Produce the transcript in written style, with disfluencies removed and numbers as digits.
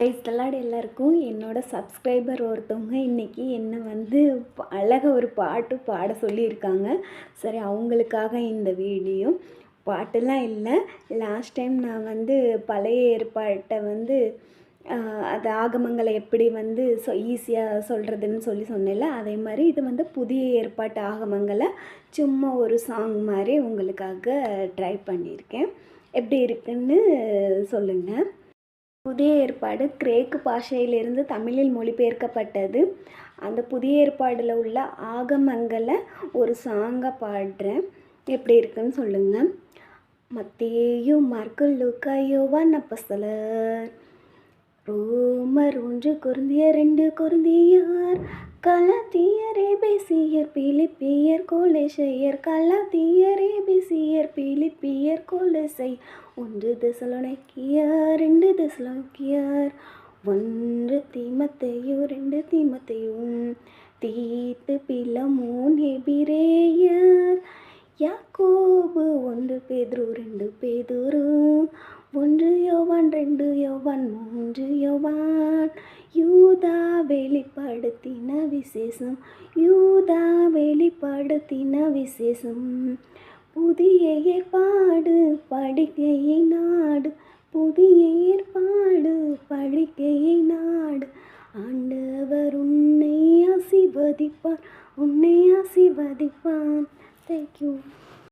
Price எல்லாருக்கும் என்னோட subscriber ஒருத்தவங்க இன்றைக்கி என்னை வந்து அழகாக ஒரு பாட்டு பாட சொல்லியிருக்காங்க. சரி, அவங்களுக்காக இந்த வீடியோ. பாட்டுலாம் இல்லை, லாஸ்ட் டைம் நான் வந்து பழைய ஏற்பாட்டை வந்து அது ஆகமங்களை எப்படி வந்து ஈஸியாக சொல்கிறதுன்னு சொன்னேன்ல, அதே மாதிரி இது வந்து புதிய ஏற்பாட்டு ஆகமங்களை சும்மா ஒரு சாங் மாதிரி உங்களுக்காக ட்ரை பண்ணியிருக்கேன். எப்படி இருக்குன்னு சொல்லுங்கள். புதிய ஏற்பாடு கிரேக்கு பாஷையிலிருந்து தமிழில் மொழிபெயர்க்கப்பட்டது. அந்த புதிய ஏற்பாடில் உள்ள ஆகமங்களை ஒரு சாங்காக பாடுறேன். எப்படி இருக்குன்னு சொல்லுங்கள். மத்தேயு, மார்க்கு, லூக்கா, யோவான் அப்போஸ்தலர், ரோமர் 1, கொரிந்தியர் 2, கொரிந்தியர், கலாத்தியர், எபேசியர், பிலிப்பியர், கொலோசையர், கலாத்தியர், எபேசியர், பிலிப்பியர், கொலோசை, 1 தெசலோனிக்கேயர், 2 தெசலோனிக்கேயர், 1 தீமோத்தேயு, 2 தீமோத்தேயு, தீத்து, பிலமோன், எபிரேயர், யாக்கோபு, 1 பேதுரு, 2 பேதுரு, 1 யோவான், 2 யோவான், 3 யோவான், யூதா வெளிப்படுத்தின விசேஷம், யூதா வெளிப்படுத்தின விசேஷம், புதிய ஏற்பாடு படிக்கையை நாடு, புதிய ஏற்பாடு படிக்கையை நாடு, ஆண்டவர் உன்னை ஆசீர்வதிப்பார், உன்னை ஆசீர்வதிப்பார். தேங்க்யூ.